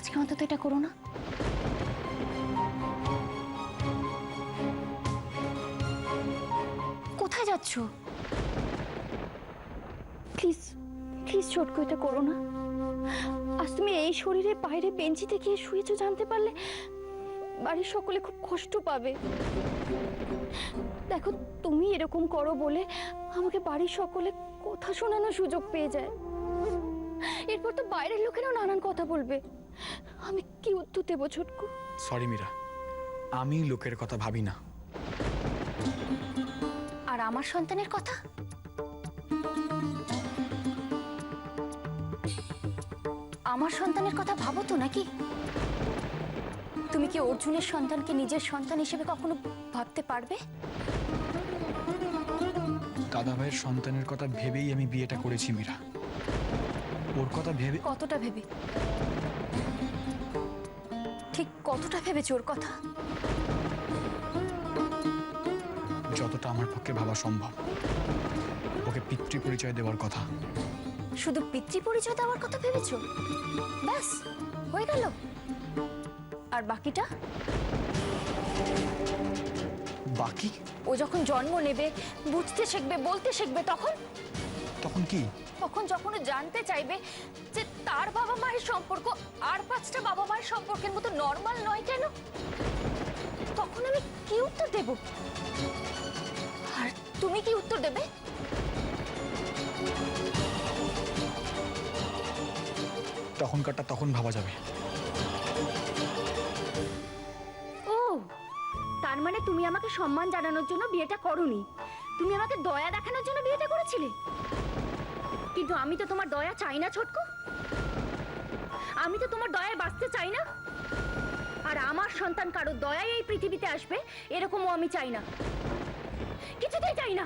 আজকে অন্তত এটা করো না। কোথায় যাচ্ছ? প্লিজ প্লিজ ছোটকু, এটা করো না। আজ তুমি এই শরীরে বাইরে বেঞ্চিতে গিয়ে শুয়েছো জানতে পারলে বাড়ির সকলে খুব কষ্ট পাবে। দেখো, তুমি এরকম করো বলে আমাকে বাড়ির সকলে কথা শোনানোর সুযোগ পেয়ে যায়। এরপর তো বাইরের লোকেরাও নানান কথা বলবে। আমি কি উত্তর দেবো ছোটকু? সরি মীরা, আমি লোকের কথা ভাবি না। আর আমার সন্তানের কথা? আমার সন্তানের কথা ভাবো তো নাকি? তুমি কি অর্জুনের সন্তানকে নিজের সন্তান হিসেবে কখনো ভাবতে পারবে? দাদা ভাইয়ের সন্তানের কথা ভেবেই আমি বিয়েটা করেছি মীরা। ওর কথা ভেবে। কতটা ভেবে? ঠিক কতটা ভেবেছো ওর কথা? যতটা আমার পক্ষে ভাবা সম্ভব। ওকে পিতৃ পরিচয় দেওয়ার কথা। শুধু পিতৃ পরিচয় দেওয়ার কথা ভেবেছো? ব্যাস হয়ে গেল? আর বাকিটা? বাকি? ও যখন জন্ম নেবে, বুঝতে শিখবে, বলতে শিখবে, তখন তখন কি? তখন যখন ও জানতে চাইবে যে তার বাবা মায়ের সম্পর্ক আর 5টা বাবা মায়ের সম্পর্কের মতো নর্মাল নয় কেন, তখন আমি কি উত্তর দেব? আর তুমি কি উত্তর দেবে? তখনকারটা তখন ভাবা যাবে। ও, তার মানে তুমি আমাকে সম্মান জানানোর জন্য বিয়েটা করোনি, তুমি আমাকে দয়া দেখানোর জন্য বিয়েটা করেছিলে। কিন্তু আমি তো তোমার দয়া চাই না ছোটকু, আমি তো তোমার দয়ায় বাঁচতে চাই না। আর আমার সন্তান কারো দয়ায় এই পৃথিবীতে আসবে এরকমও আমি চাই না, কিছুতেই চাই না।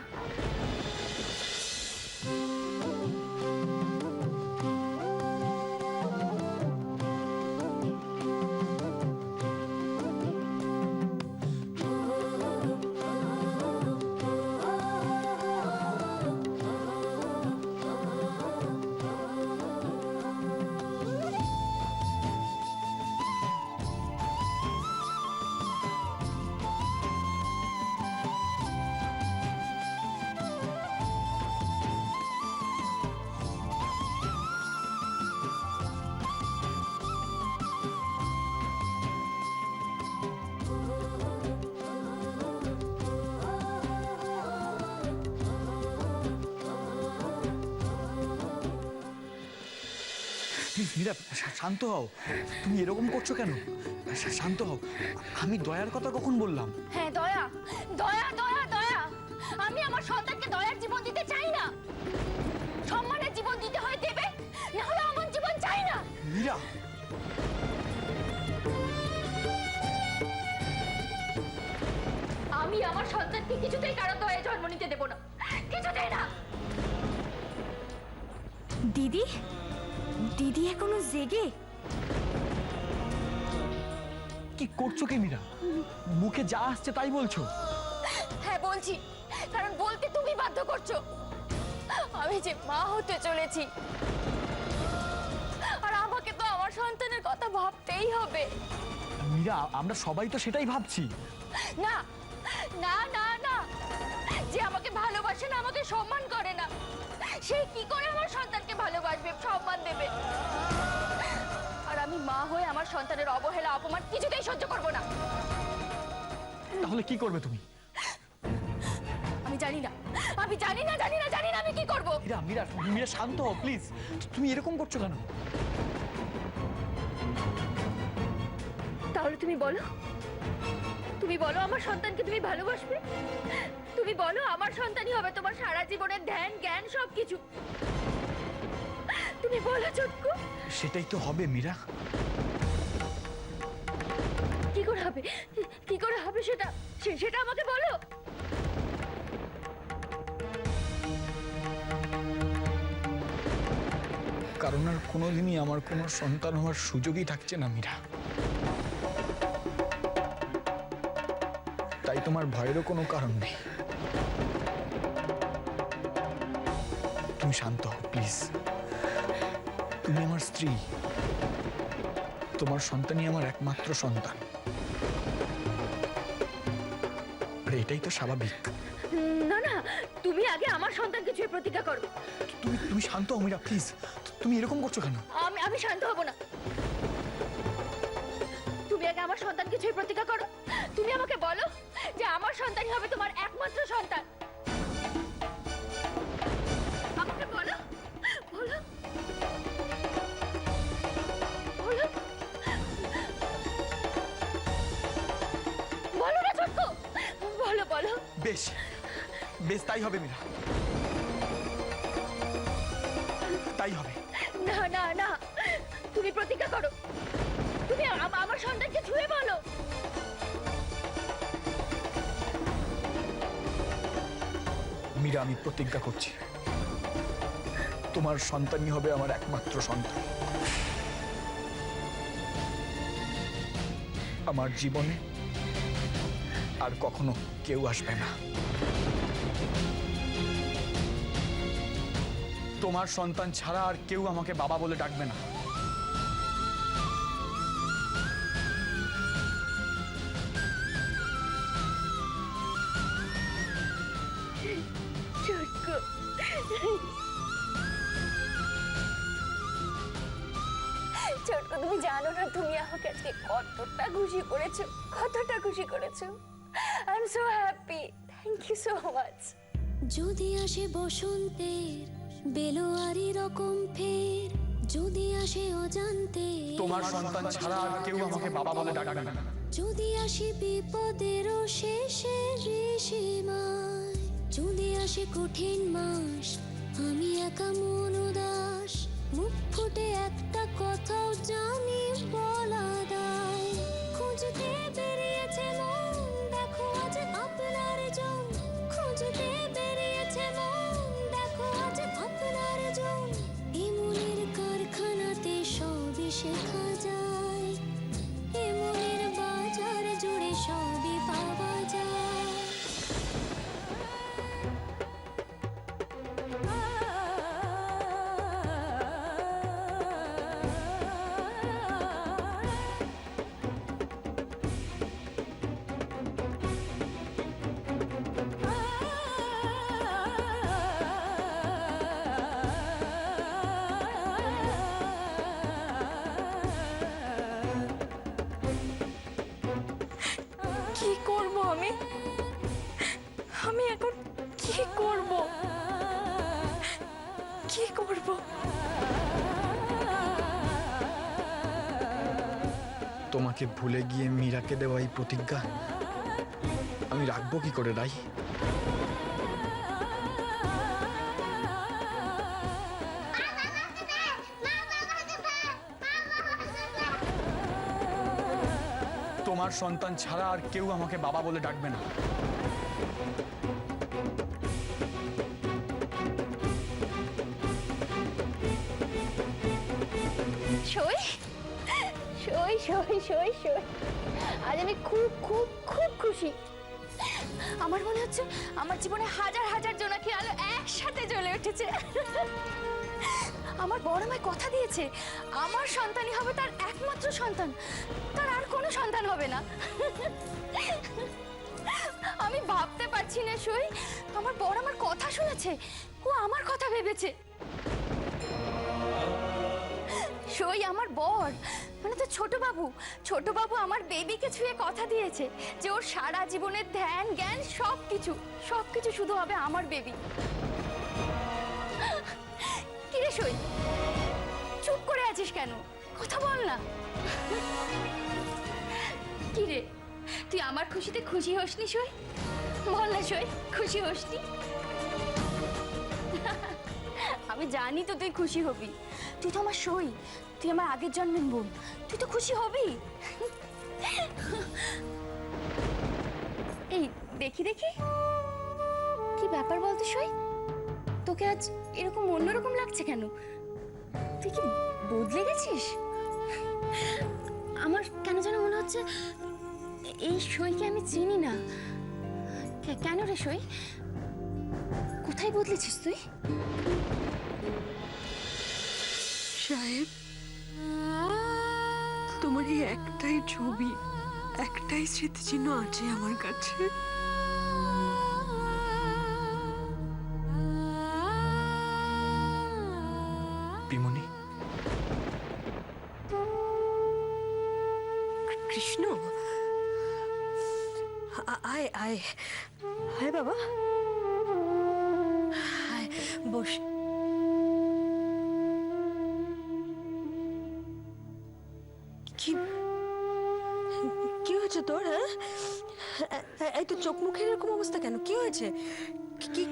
প্লিজ মীরা, শান্ত হও। তুমি এরকম করছো কেন? শান্ত হও। আমি দয়ার কথা কখন বললাম? হ্যাঁ, দয়া দয়া দয়া দয়া। আমি আমার সন্তানকে দয়ার জীবন দিতে চাই না, সম্মানের জীবন দিতে হয় দেবে, না হলে আমার জীবন চাই না। মীরা, আমি আমার সন্তানকে কিছুতেই কারো দয়ায় জন্ম নিতে দেব না, কিছুতেই না। দিদি, দিদি এখনো জেগে? কি করছো কি মীরা? মুখে যা আসছে তাই বলছো? হ্যাঁ বলছি, কারণ বলতে তুমি বাধ্য করছো। আমি যে মা হতে চলেছি, আর আমাকে তো আমার সন্তানের কথা ভাবতেই হবে। মীরা, আমরা সবাই তো সেটাই ভাবছি। না না না না, যে আমাকে ভালোবাসে না, আমাকে সম্মান করে না, সে কি করে আমার সন্তানকে ভালোবাসবে, সম্মান দেবে? আর আমি মা হয়ে আমার সন্তানের অবহেলা, অপমান কিছুতেই সহ্য করব না। তাহলে কি করবে তুমি? আমি জানি না, আমি জানি না, জানি না, জানি না আমি কি করব। মীরা, মীরা, মীরা, শান্ত হও প্লিজ। তুমি এরকম করছো কেন? তাহলে তুমি বলো, তুমি বলো আমার সন্তানকে তুমি ভালোবাসবে, তুমি বলো আমার সন্তানই হবে তোমার সারা জীবনের ধ্যান, জ্ঞান, সবকিছু। তুমি বলো ছোটকু। সেটাই তো হবে মীরা। কি করে হবে, কি করে হবে সেটা, সেটা আমাকে বলো। কারণ আর কোনোদিনই আমার কোনো সন্তান হওয়ার সুযোগই থাকছে না মীরা। তাই তোমার ভয়েরও কোনো কারণ নেই। তুমি শান্ত হও প্লিজ। তুমি আমার স্ত্রী, তোমার সন্তানই আমার একমাত্র সন্তান, আর এটাই তো স্বাভাবিক। না না, তুমি আগে আমার সন্তানকে ছুঁয়ে প্রতিজ্ঞা করো। তুমি তুমি শান্ত হও মীরা, প্লিজ। তুমি এরকম করছো কেন? আমি শান্ত হব না। তুমি আগে আমার সন্তানকে ছুঁয়ে প্রতিজ্ঞা করো। তুমি আমাকে বলো যে আমার সন্তানই হবে তোমার একমাত্র সন্তান। আমাকে বলো, বলো, বলো, বলো না ছোট্টু, বলো বলো। বেশ বেশ, তাই হবে মীরা, তাই হবে। না না না, তুমি প্রতিজ্ঞা করো। তুমি আমার সন্তানকে ছুঁয়ে বলো। মীরা, আমি প্রতিজ্ঞা করছি, তোমার সন্তানই হবে আমার একমাত্র সন্তান। আমার জীবনে আর কখনো কেউ আসবে না। তোমার সন্তান ছাড়া আর কেউ আমাকে বাবা বলে ডাকবে না। ছোট্টু, ছোট্টু, তুমি জানো না তুমি আমাকে আজকে কতটা খুশি করেছো, কতটা খুশি করেছো। I am so happy, thank you so much. যদি আসে বসন্তের বেলোয়ারি রকম ফের, যদি আসে অজান্তে, তোমার সন্তান ছাড়া আর কেউ আমাকে বাবা বলে ডাকবে না। যদি আসে বিপদেরও শেষে ঋষিমায়, যদি আসে কঠিন মাস, আমি একা মন উদাস, মুখ ফুটে একটা কথাও জানি বলা দায়। খুঁজতে বেরিয়েছে মন, দেখো আজ আপনার জন, খুঁজতে বেরিয়েছে মন, দেখো আজ আপনার জন। এই মনের কারখানাতে সবই শেখা যায়, এই মনের বাজার জুড়ে সবই পাওয়া যায়। কি করব আমি? আমি এখন কি করব? কি করব? তোমাকে ভুলে গিয়ে মীরাকে দেওয়া এই প্রতিজ্ঞা আমি রাখবো কি করে রাই? তোমার সন্তান ছাড়া আর কেউ আমাকে বাবা বলে ডাকবে না। সই সই সই সই সই, আজ আমি খুব খুব খুব খুশি। আমার মনে হচ্ছে আমার জীবনে হাজার হাজার জোনাকি আলো একসাথে জ্বলে উঠেছে। আমার বড় মাই কথা দিয়েছে আমার সন্তানই হবে তার একমাত্র সন্তান, তার আর কোনো সন্তান হবে না। আমি ভাবতে পারছি না সই, আমার বড় আমার কথা শুনেছে, ও আমার কথা ভেবেছে। সই আমার বর মানে তো ছোট বাবু আমার বেবিকে ছুঁয়ে কথা দিয়েছে যে ওর সারা জীবনের ধ্যান জ্ঞান সবকিছু শুধু হবে আমার বেবি। কিরে সই, চুপ করে আছিস কেন? কথা বল না। কিরে, তুই আমার খুশিতে খুশি হসনি সই? বল না সই, খুশি হসনি? আমি জানি তো তুই খুশি হবি, তুই তো আমার সই, তুই আমার আগের জন্মের বোন, তুই তো খুশি হবি। এই দেখি দেখি, কি ব্যাপার বলতো সই, তোকে আজ এরকম অন্যরকম লাগছে কেন? তুই কি বদলে গেছিস? আমার কেন যেন মনে হচ্ছে এই সইকে আমি চিনি না। কেন রে সই, কোথায় বদলেছিস তুই? সাহেব, তুমি একটাই ছবি, একটাই স্মৃতিচিহ্ন আছে আমার কাছে। পিমনি, কৃষ্ণ, আয় আয় আয় বাবা, আয় বস। কি কি হয়েছে তোর? হ্যাঁ, এই তো চোখ মুখের এরকম অবস্থা কেন? কি হয়েছে? কি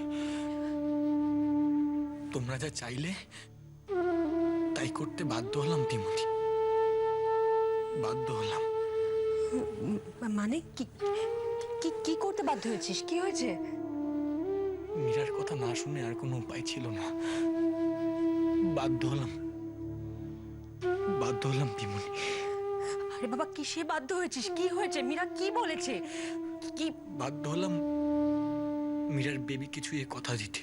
তোমরা যা চাইলে তাই করতে বাধ্য হলাম পিমনি, বাধ্য হলাম। মানে কি কি কি করতে বাধ্য হয়েছিস? কি হয়েছে? মীরার কথা না শুনে আর কোনো উপায় ছিল না, বাধ্য হলাম, বাধ্য হলাম পিমনি। আরে বাবা, কিসে বাধ্য হয়েছিস? কি হয়েছে? মীরা কি বলেছে? কি বাধ্য হলাম মীরার বেবি কিছু এ কথা দিতে।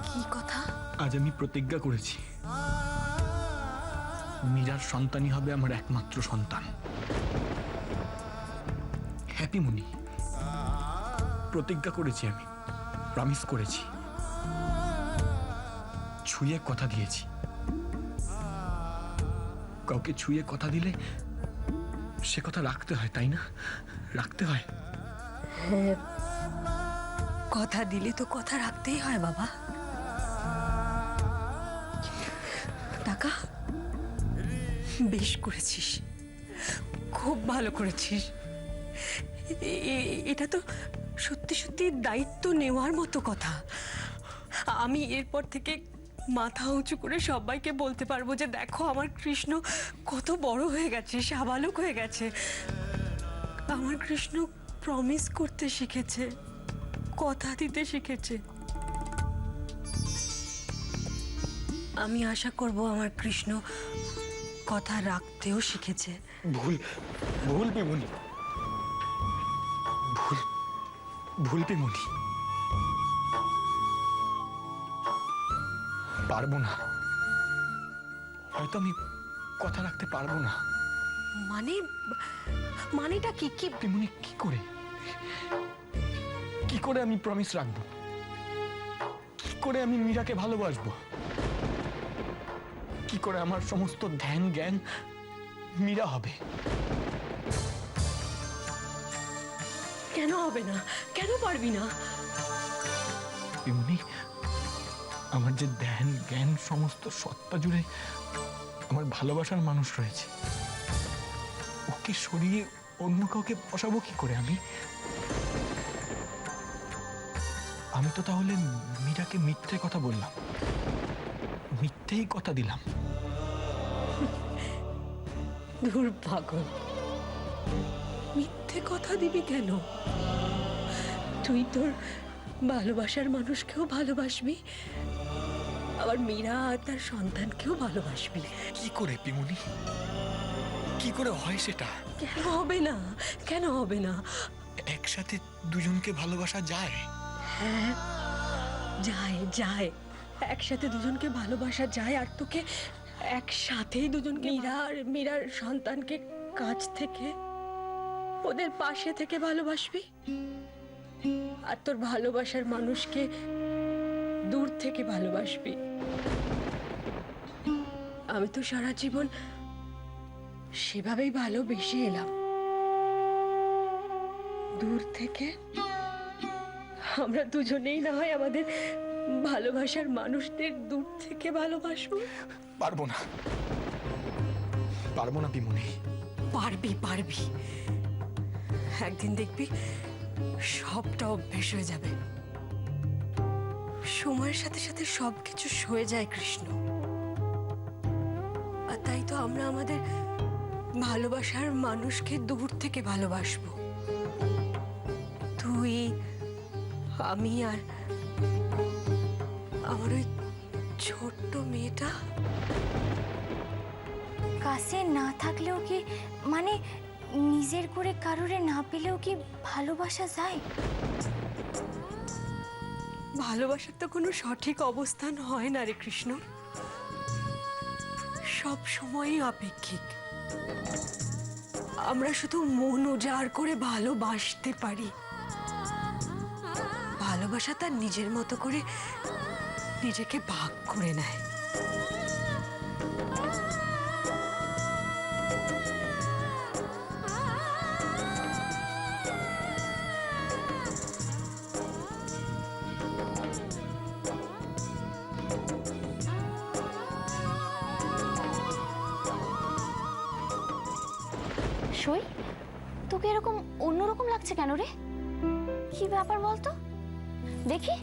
কি কথা? আজ আমি প্রতিজ্ঞা করেছি মীরার সন্তানই হবে আমার একমাত্র সন্তান। হ্যাপি মনি, প্রতিজ্ঞা করেছি, আমি প্রমিস করেছি, ছুঁয়ে কথা দিয়েছি। কাউকে ছুঁয়ে কথা দিলে সে কথা রাখতে হয়, তাই না? রাখতে হয়। কথা দিলে তো কথা রাখতেই হয় বাবা। টাকা বেশ করেছিস, খুব ভালো করেছিস। এটা তো সত্যি সত্যি দায়িত্ব নেওয়ার মতো কথা। আমি এরপর থেকে মাথা উঁচু করে সবাইকে বলতে পারবো যে দেখো আমার কৃষ্ণ কত বড় হয়ে গেছে, সাবালক হয়ে গেছে। আমার কৃষ্ণ প্রমিস করতে শিখেছে, কথা দিতে শিখেছে। আমি আশা করব আমার কৃষ্ণ কথা রাখতেও শিখেছে। ভুল, ভুল পিমনি, ভুল, ভুল পিমনি। পারবো না, হয়তো আমি কথা রাখতে পারবো না। মানেটা কি? কি পিমনি, কি করে আমি প্রমিস রাখবো? কি করে আমি মীরাকে ভালোবাসবো? কি করে আমার সমস্ত ধ্যান জ্ঞান মীরা হবে? কেন হবে না? কেন পারবি না? পিমনি, আমার যে ধ্যান জ্ঞান সমস্ত সত্তা জুড়ে আমার ভালোবাসার মানুষ রয়েছে, ওকে সরিয়ে অন্য কাউকে বসাবো কি করে আমি? আমি তো তাহলে মীরাকে মিথ্যে কথা বললাম, মিথ্যেই কথা দিলাম। ধুর পাগল, মিথ্যে কথা দিবি কেন? তুই তোর ভালোবাসার মানুষকেও ভালোবাসবি, আবার মীরা আর তার সন্তানকেও ভালোবাসবি। কি করে পিমনি, কি করে হয় সেটা? কেন হবে না? কেন হবে না? একসাথে দুজনকে ভালোবাসা যায়? হ্যাঁ, যায় যায়, একসাথে দুজনকে ভালোবাসা যায়। আর তোকে একসাথেই দুজনকে, মীরার সন্তানকে কাছ থেকে, ওদের পাশে থেকে ভালোবাসবি, আর তোর ভালোবাসার মানুষকে দূর থেকে ভালোবাসবি। আমি তো সারা জীবন সেভাবেই ভালোবেসে এলাম, দূর থেকে। আমরা দুজনেই না হয় আমাদের ভালোবাসার মানুষদের দূর থেকে ভালোবাসবো। পারবো না, পারবো না পিমনি। পারবি, পারবি। একদিন দেখবি সবটা অভ্যেস হয়ে যাবে। সময়ের সাথে সাথে সবকিছু সয়ে যায় কৃষ্ণ। আর তাই তো আমরা আমাদের ভালোবাসার মানুষকে দূর থেকে ভালোবাসবো। তুই, আমি আর আমার ওই ছোট্ট মেয়েটা। কাছে না থাকলেও কি, মানে নিজের করে কারোরে না পেলেও কি ভালোবাসা যায়? ভালোবাসার তো কোনো সঠিক অবস্থান হয় না রে কৃষ্ণ, সব সময়ই আপেক্ষিক। আমরা শুধু মন উজাড় করে ভালোবাসতে পারি। ভালোবাসা তার নিজের মতো করে নিজেকে ভাগ করে নেয়। সই, তোকে এরকম অন্যরকম লাগছে কেন রে? কি ব্যাপার বলতো দেখি।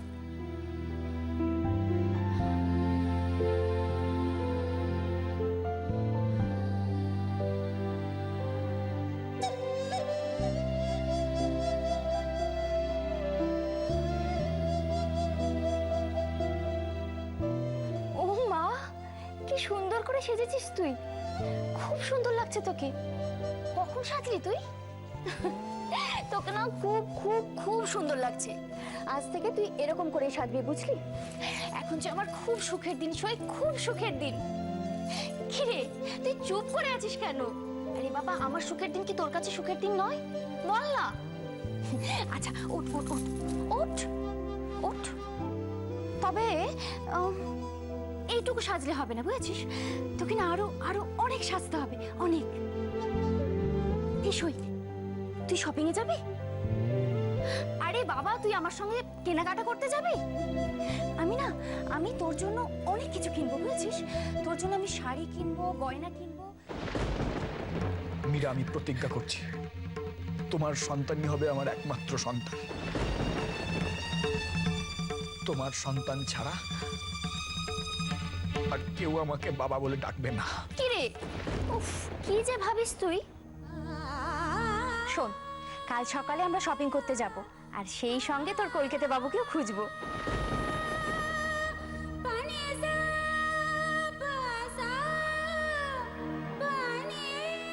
ও মা, কি সুন্দর করে সেজেছিস তুই, খুব সুন্দর লাগছে তোকে। কখন সাজলি তুই? তোকে না খুব খুব খুব সুন্দর লাগছে। আজ থেকে তুই এরকম করে সাজবি, বুঝলি? এখন যে আমার খুব সুখের দিন সই, খুব সুখের দিন। কি রে, তুই চুপ করে আছিস কেন? আরে বাবা, আমার সুখের দিন কি তোর কাছে সুখের দিন নয়? বল না। আচ্ছা ওঠ ওঠ ওঠ ওঠ ওঠ। তবে এইটুকু সাজলে হবে না, বুঝেছিস? তোকে না আরো আরো অনেক সাজতে হবে, অনেক। সই, তুই শপিং এ যাবি? আরে বাবা, তুই আমার সঙ্গে কেনাকাটা করতে যাবি? আমি তোর জন্য অনেক কিছু কিনবো, বুঝেছিস? তোর জন্য আমি শাড়ি কিনবো, গয়না কিনবো। মীরা, আমি প্রতিজ্ঞা করছি, তোমার সন্তানই হবে আমার একমাত্র সন্তান। তোমার সন্তান ছাড়া আর কেউ আমাকে বাবা বলে ডাকবে না। কি রে, উফ, কি যে ভাবিস তুই। শোন, কাল সকালে আমরা শপিং করতে যাব, আর সেই সঙ্গে তোর কলকাতা বাবুকেও খুঁজবো।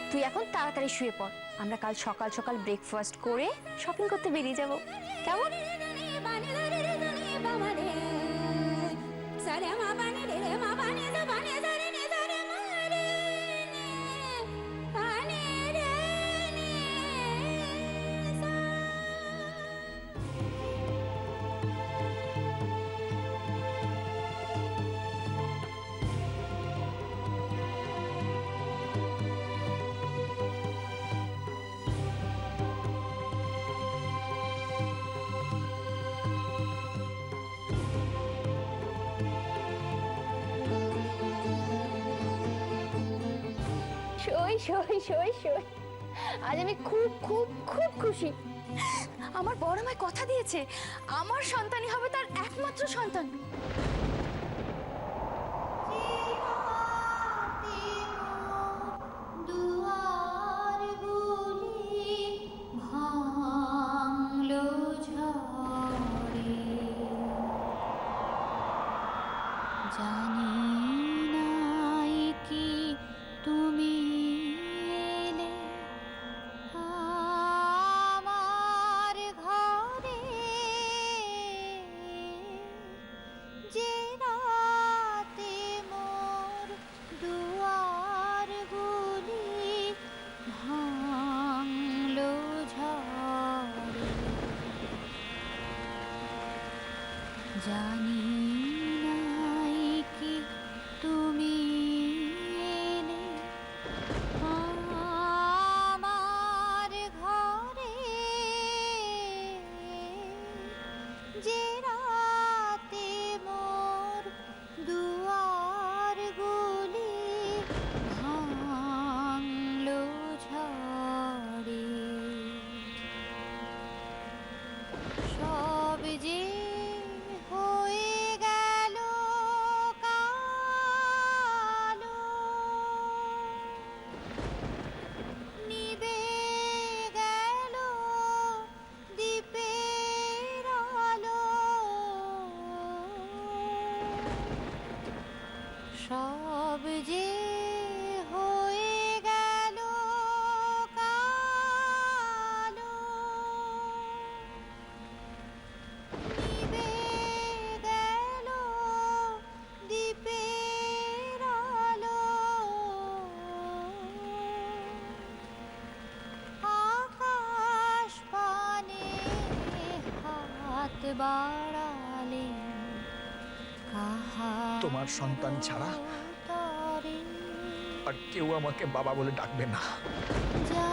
তুই এখন তাড়াতাড়ি শুয়ে পড়, আমরা কাল সকাল সকাল ব্রেকফাস্ট করে শপিং করতে বেরিয়ে যাব, কেমন? সই সই সই সই, আজ আমি খুব খুব খুব খুশি। আমার বড় আমায় কথা দিয়েছে, আমার সন্তানই হবে তার একমাত্র সন্তান। জানি নাই কি তুমি এলে আমার ঘরে, যে রাতে মোর দুয়ার গুলি ভাঙলো ঝড়ে। সব যে সব যে হয়ে গেল কালো, নিভে বাড়ালে তোমার সন্তান ছাড়া আর কেউ আমাকে বাবা বলে ডাকবে না। যা